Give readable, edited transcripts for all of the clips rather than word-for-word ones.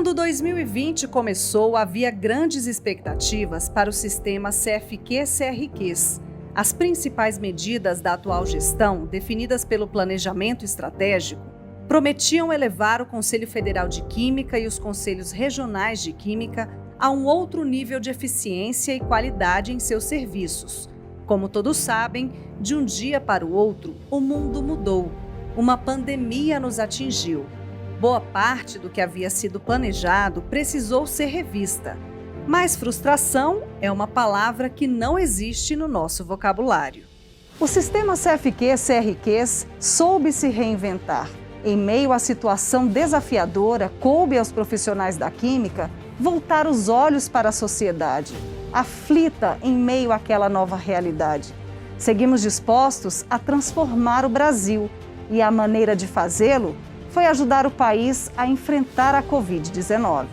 Quando 2020 começou, havia grandes expectativas para o sistema CFQ-CRQs. As principais medidas da atual gestão, definidas pelo Planejamento Estratégico, prometiam elevar o Conselho Federal de Química e os Conselhos Regionais de Química a um outro nível de eficiência e qualidade em seus serviços. Como todos sabem, de um dia para o outro, o mundo mudou. Uma pandemia nos atingiu. Boa parte do que havia sido planejado precisou ser revista. Mas frustração é uma palavra que não existe no nosso vocabulário. O sistema CFQ-CRQs soube se reinventar. Em meio à situação desafiadora, coube aos profissionais da química voltar os olhos para a sociedade, aflita em meio àquela nova realidade. Seguimos dispostos a transformar o Brasil e a maneira de fazê-lo foi ajudar o país a enfrentar a Covid-19.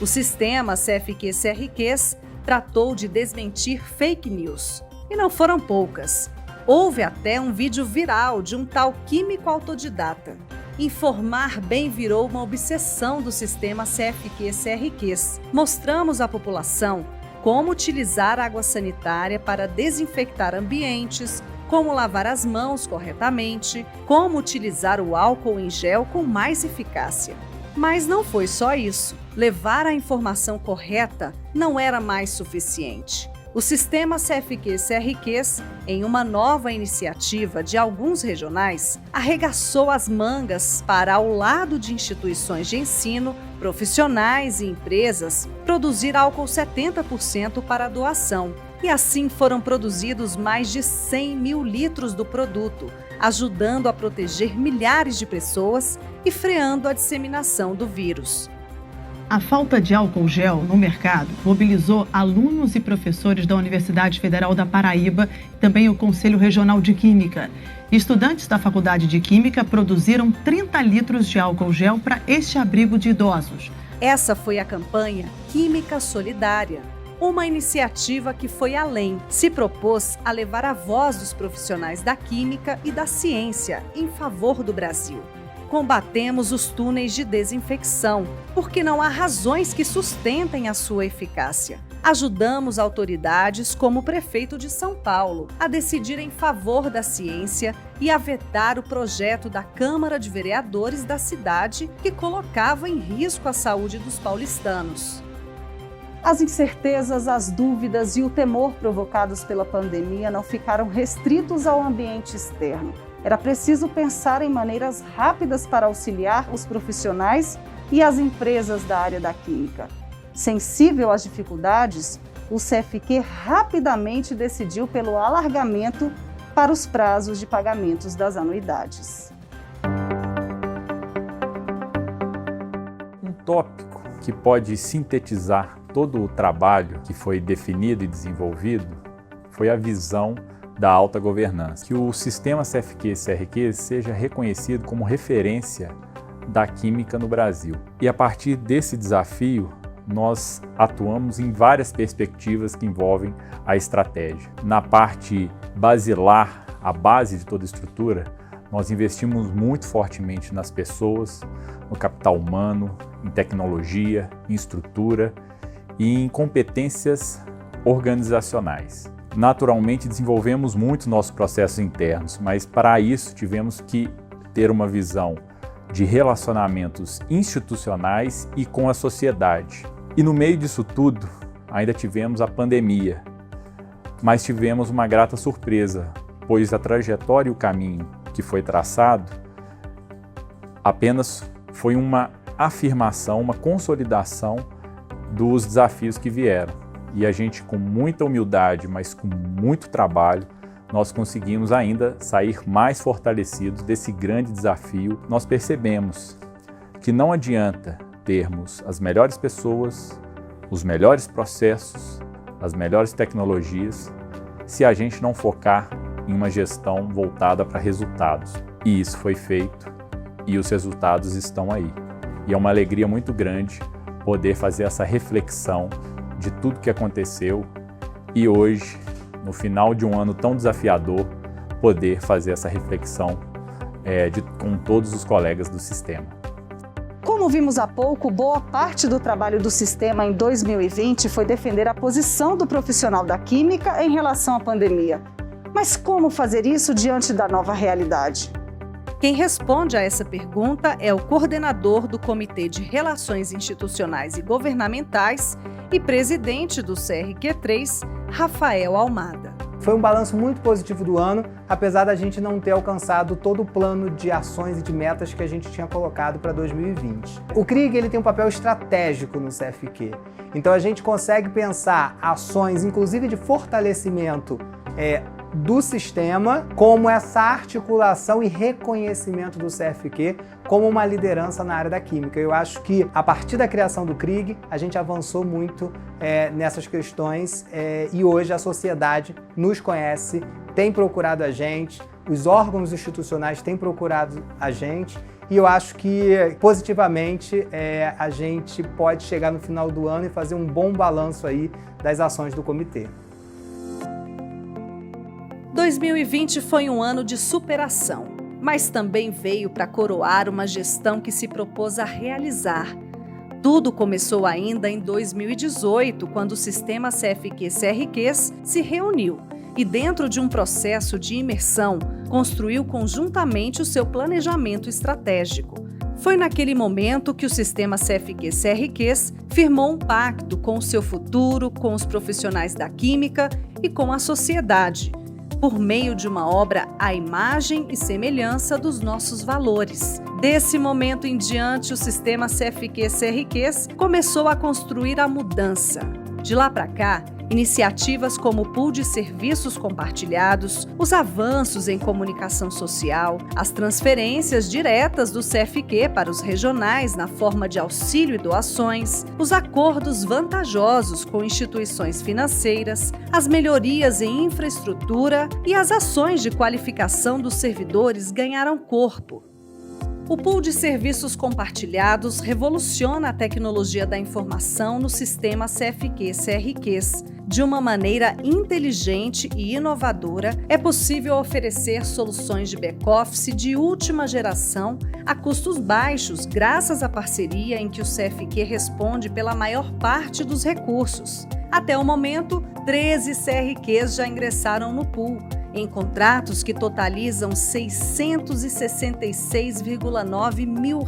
O sistema CFQ-CRQs tratou de desmentir fake news. E não foram poucas. Houve até um vídeo viral de um tal químico autodidata. Informar bem virou uma obsessão do sistema CFQ-CRQs. Mostramos à população como utilizar água sanitária para desinfectar ambientes, como lavar as mãos corretamente, como utilizar o álcool em gel com mais eficácia. Mas não foi só isso. Levar a informação correta não era mais suficiente. O sistema CFQ-CRQs, em uma nova iniciativa de alguns regionais, arregaçou as mangas para, ao lado de instituições de ensino, profissionais e empresas, produzir álcool 70% para doação. E assim foram produzidos mais de 100 mil litros do produto, ajudando a proteger milhares de pessoas e freando a disseminação do vírus. A falta de álcool gel no mercado mobilizou alunos e professores da Universidade Federal da Paraíba e também o Conselho Regional de Química. Estudantes da Faculdade de Química produziram 30 litros de álcool gel para este abrigo de idosos. Essa foi a campanha Química Solidária, uma iniciativa que foi além, se propôs a levar a voz dos profissionais da química e da ciência em favor do Brasil. Combatemos os túneis de desinfecção, porque não há razões que sustentem a sua eficácia. Ajudamos autoridades como o prefeito de São Paulo a decidir em favor da ciência e a vetar o projeto da Câmara de Vereadores da cidade que colocava em risco a saúde dos paulistanos. As incertezas, as dúvidas e o temor provocados pela pandemia não ficaram restritos ao ambiente externo. Era preciso pensar em maneiras rápidas para auxiliar os profissionais e as empresas da área da química. Sensível às dificuldades, o CFQ rapidamente decidiu pelo alargamento para os prazos de pagamentos das anuidades. Um tópico que pode sintetizar todo o trabalho que foi definido e desenvolvido foi a visão da alta governança, que o sistema CFQ-CRQ seja reconhecido como referência da química no Brasil. E a partir desse desafio, nós atuamos em várias perspectivas que envolvem a estratégia. Na parte basilar, a base de toda a estrutura, nós investimos muito fortemente nas pessoas, no capital humano, em tecnologia, em estrutura e em competências organizacionais. Naturalmente, desenvolvemos muito nossos processos internos, mas para isso tivemos que ter uma visão de relacionamentos institucionais e com a sociedade. E no meio disso tudo, ainda tivemos a pandemia, mas tivemos uma grata surpresa, pois a trajetória e o caminho que foi traçado apenas foi uma afirmação, uma consolidação dos desafios que vieram. E a gente, com muita humildade, mas com muito trabalho, nós conseguimos ainda sair mais fortalecidos desse grande desafio. Nós percebemos que não adianta termos as melhores pessoas, os melhores processos, as melhores tecnologias, se a gente não focar em uma gestão voltada para resultados. E isso foi feito e os resultados estão aí. E é uma alegria muito grande poder fazer essa reflexão de tudo que aconteceu e hoje, no final de um ano tão desafiador, poder fazer essa reflexão com todos os colegas do sistema. Como Como vimos há pouco, boa parte do trabalho do sistema em 2020 foi defender a posição do profissional da química em relação à pandemia. Mas como fazer isso diante da nova realidade? Quem responde a essa pergunta é o coordenador do Comitê de Relações Institucionais e Governamentais e presidente do CRQ3, Rafael Almada. Foi um balanço muito positivo do ano, apesar da gente não ter alcançado todo o plano de ações e de metas que a gente tinha colocado para 2020. O CRIG ele tem um papel estratégico no CFQ, então a gente consegue pensar ações, inclusive de fortalecimento do sistema, como essa articulação e reconhecimento do CFQ como uma liderança na área da química. Eu acho que a partir da criação do CRIG, a gente avançou muito nessas questões e hoje a sociedade nos conhece, tem procurado a gente, os órgãos institucionais têm procurado a gente e eu acho que positivamente a gente pode chegar no final do ano e fazer um bom balanço aí das ações do comitê. 2020 foi um ano de superação, mas também veio para coroar uma gestão que se propôs a realizar. Tudo começou ainda em 2018, quando o sistema CFQ-CRQs se reuniu e, dentro de um processo de imersão, construiu conjuntamente o seu planejamento estratégico. Foi naquele momento que o sistema CFQ-CRQs firmou um pacto com o seu futuro, com os profissionais da química e com a sociedade, por meio de uma obra à imagem e semelhança dos nossos valores. Desse momento em diante, o sistema CFQ-CRQs começou a construir a mudança. De lá para cá, iniciativas como o pool de serviços compartilhados, os avanços em comunicação social, as transferências diretas do CFQ para os regionais na forma de auxílio e doações, os acordos vantajosos com instituições financeiras, as melhorias em infraestrutura e as ações de qualificação dos servidores ganharam corpo. O pool de serviços compartilhados revoluciona a tecnologia da informação no sistema CFQ-CRQs. De uma maneira inteligente e inovadora, é possível oferecer soluções de back-office de última geração a custos baixos, graças à parceria em que o CFQ responde pela maior parte dos recursos. Até o momento, 13 CRQs já ingressaram no pool, em contratos que totalizam R$ 666,9 mil.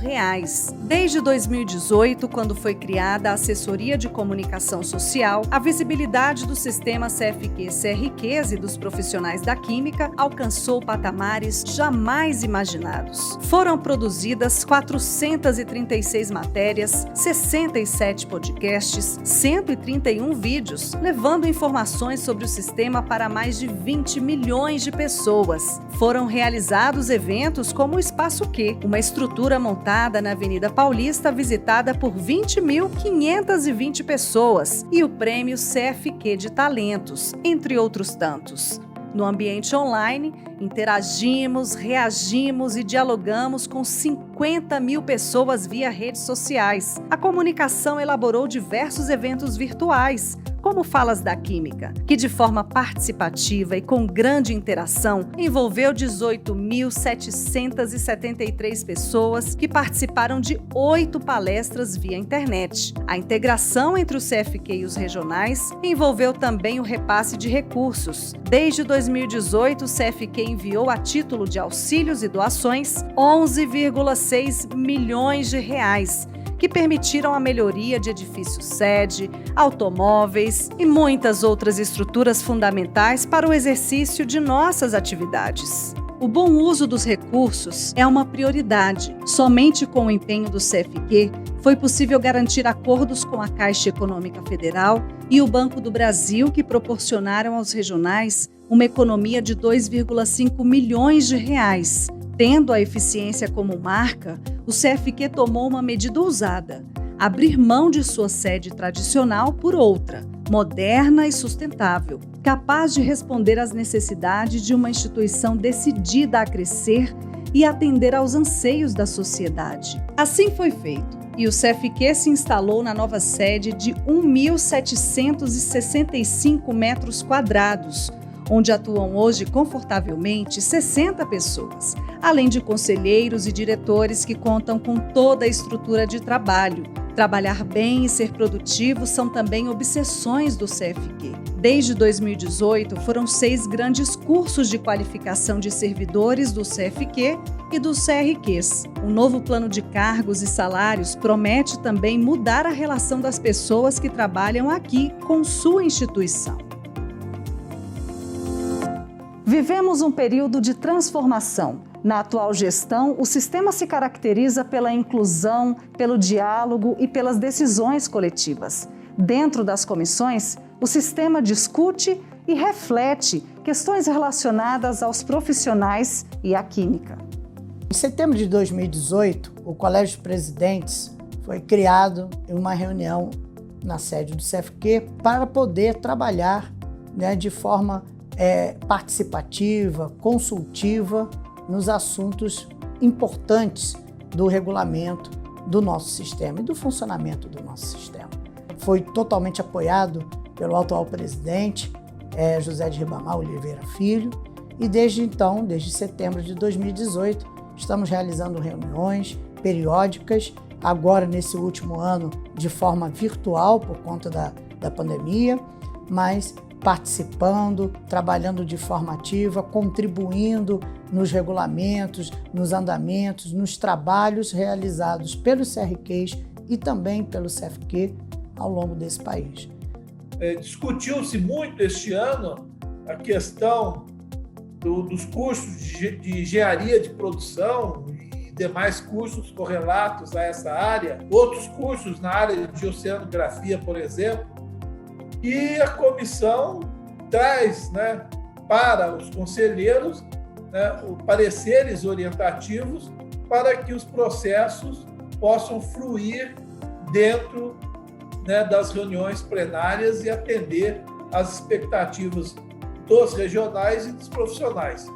Desde 2018, quando foi criada a Assessoria de Comunicação Social, a visibilidade do sistema CFQ-CRQs e dos profissionais da química alcançou patamares jamais imaginados. Foram produzidas 436 matérias, 67 podcasts, 131 vídeos, levando informações sobre o sistema para mais de 20 milhões de pessoas. Foram realizados eventos como o Espaço Q, uma estrutura montada na Avenida Paulista, visitada por 20.520 pessoas, e o Prêmio CFQ de Talentos, entre outros tantos. No ambiente online, interagimos, reagimos e dialogamos com 50 mil pessoas via redes sociais. A comunicação elaborou diversos eventos virtuais, como Falas da Química, que de forma participativa e com grande interação envolveu 18.773 pessoas que participaram de 8 palestras via internet. A integração entre o CFQ e os regionais envolveu também o repasse de recursos. Desde 2018, o CFQ enviou a título de auxílios e doações 11,6 milhões de reais, que permitiram a melhoria de edifícios sede, automóveis e muitas outras estruturas fundamentais para o exercício de nossas atividades. O bom uso dos recursos é uma prioridade. Somente com o empenho do CFQ foi possível garantir acordos com a Caixa Econômica Federal e o Banco do Brasil, que proporcionaram aos regionais uma economia de 2,5 milhões de reais. Tendo a eficiência como marca, o CFQ tomou uma medida ousada: abrir mão de sua sede tradicional por outra, moderna e sustentável, capaz de responder às necessidades de uma instituição decidida a crescer e atender aos anseios da sociedade. Assim foi feito, e o CFQ se instalou na nova sede de 1.765 metros quadrados, onde atuam hoje confortavelmente 60 pessoas, além de conselheiros e diretores que contam com toda a estrutura de trabalho. Trabalhar bem e ser produtivo são também obsessões do CFQ. Desde 2018, foram 6 grandes cursos de qualificação de servidores do CFQ e dos CRQs. O novo plano de cargos e salários promete também mudar a relação das pessoas que trabalham aqui com sua instituição. Vivemos um período de transformação. Na atual gestão, o sistema se caracteriza pela inclusão, pelo diálogo e pelas decisões coletivas. Dentro das comissões, o sistema discute e reflete questões relacionadas aos profissionais e à química. Em setembro de 2018, o Colégio de Presidentes foi criado em uma reunião na sede do CFQ para poder trabalhar, de forma participativa, consultiva, nos assuntos importantes do regulamento do nosso sistema e do funcionamento do nosso sistema. Foi totalmente apoiado pelo atual presidente, José de Ribamar Oliveira Filho, e desde então, desde setembro de 2018, estamos realizando reuniões periódicas, agora nesse último ano de forma virtual por conta da pandemia, mas participando, trabalhando de forma ativa, contribuindo nos regulamentos, nos andamentos, nos trabalhos realizados pelos CRQs e também pelo CFQ ao longo desse país. Discutiu-se muito este ano a questão dos cursos de engenharia de produção e demais cursos correlatos a essa área, outros cursos na área de oceanografia, por exemplo, e a comissão traz, para os conselheiros pareceres orientativos para que os processos possam fluir dentro das reuniões plenárias e atender às expectativas dos regionais e dos profissionais.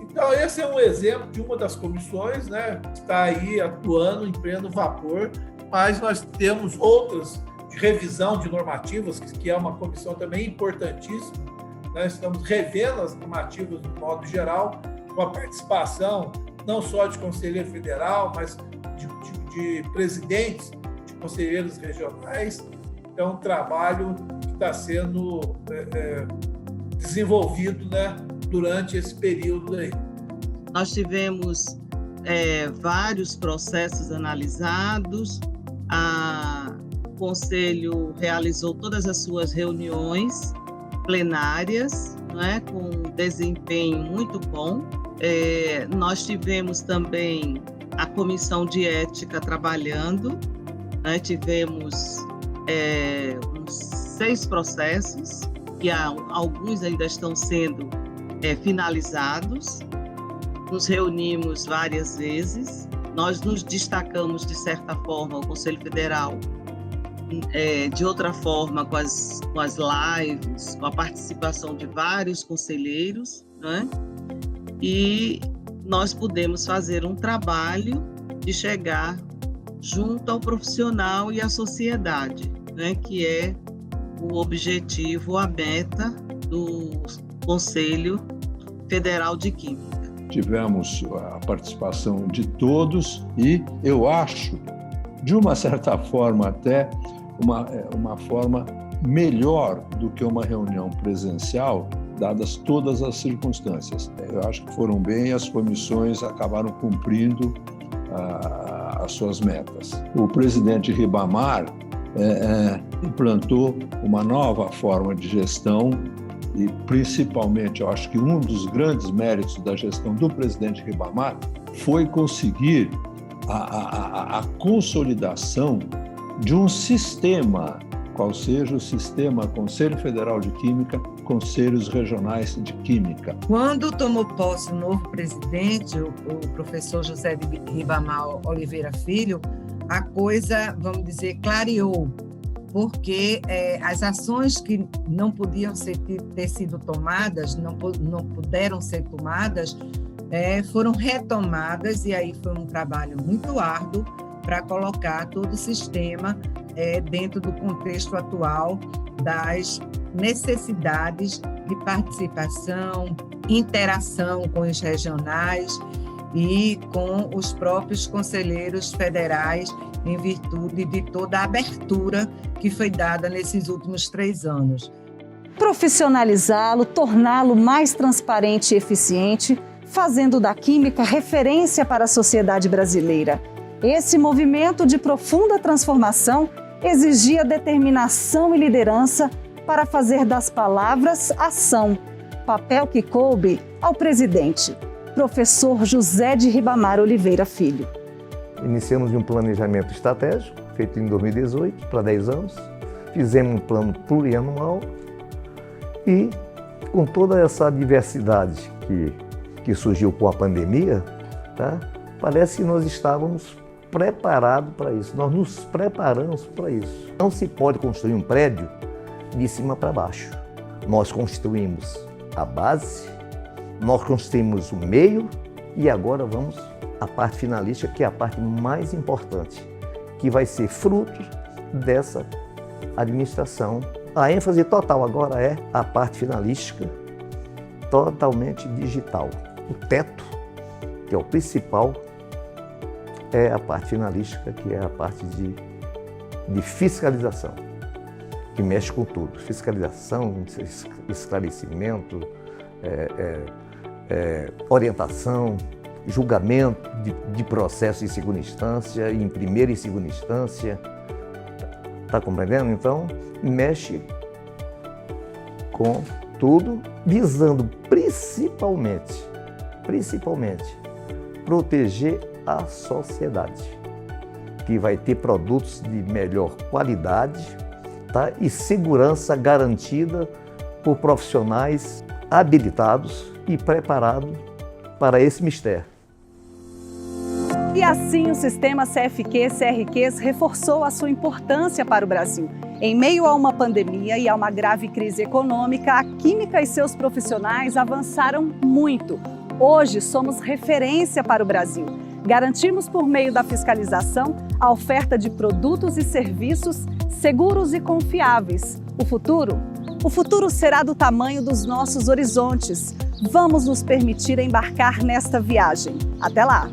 Então, esse é um exemplo de uma das comissões, que está aí atuando em pleno vapor, mas nós temos outras de revisão de normativas, que é uma comissão também importantíssima. Nós estamos revendo as normativas do modo geral, com a participação não só de conselheiro federal, mas de presidentes de conselheiros regionais. É um trabalho que está sendo desenvolvido durante esse período aí. Nós tivemos vários processos analisados, o Conselho realizou todas as suas reuniões plenárias, com desempenho muito bom. Nós tivemos também a Comissão de Ética trabalhando, tivemos uns 6 processos, que alguns ainda estão sendo finalizados. Nos reunimos várias vezes, nós nos destacamos, de certa forma, o Conselho Federal, de outra forma, com as lives, com a participação de vários conselheiros, e nós pudemos fazer um trabalho de chegar junto ao profissional e à sociedade, que é o objetivo, a meta do Conselho Federal de Química. Tivemos a participação de todos e eu acho, de uma certa forma até, uma forma melhor do que uma reunião presencial, dadas todas as circunstâncias. Eu acho que foram bem e as comissões acabaram cumprindo as suas metas. O presidente Ribamar implantou uma nova forma de gestão e, principalmente, eu acho que um dos grandes méritos da gestão do presidente Ribamar foi conseguir a consolidação de um sistema, qual seja o sistema Conselho Federal de Química, Conselhos Regionais de Química. Quando tomou posse o novo presidente, o professor José de Ribamar Oliveira Filho, a coisa, vamos dizer, clareou, porque as ações que não podiam ter sido tomadas, não puderam ser tomadas, foram retomadas, e aí foi um trabalho muito árduo para colocar todo o sistema dentro do contexto atual das necessidades de participação, interação com os regionais e com os próprios conselheiros federais, em virtude de toda a abertura que foi dada nesses últimos 3 anos. Profissionalizá-lo, torná-lo mais transparente e eficiente, fazendo da química referência para a sociedade brasileira. Esse movimento de profunda transformação exigia determinação e liderança para fazer das palavras ação, papel que coube ao presidente, professor José de Ribamar Oliveira Filho. Iniciamos um planejamento estratégico, feito em 2018, para 10 anos. Fizemos um plano plurianual e, com toda essa diversidade que surgiu com a pandemia, tá? Parece que nós estávamos preparados para isso. Nós nos preparamos para isso. Não se pode construir um prédio de cima para baixo. Nós construímos a base, nós construímos o meio e agora vamos à parte finalística, que é a parte mais importante, que vai ser fruto dessa administração. A ênfase total agora é a parte finalística, totalmente digital. O teto, que é o principal, é a parte finalística, que é a parte de fiscalização, que mexe com tudo. Fiscalização, esclarecimento, orientação, julgamento de processo em segunda instância, em primeira e segunda instância. Está compreendendo? Então, mexe com tudo, visando principalmente, proteger a sociedade, que vai ter produtos de melhor qualidade, tá? E segurança garantida por profissionais habilitados e preparados para esse mistério. E assim o sistema CFQ-CRQs reforçou a sua importância para o Brasil. Em meio a uma pandemia e a uma grave crise econômica, a química e seus profissionais avançaram muito. Hoje somos referência para o Brasil. Garantimos por meio da fiscalização a oferta de produtos e serviços seguros e confiáveis. O futuro será do tamanho dos nossos horizontes. Vamos nos permitir embarcar nesta viagem. Até lá!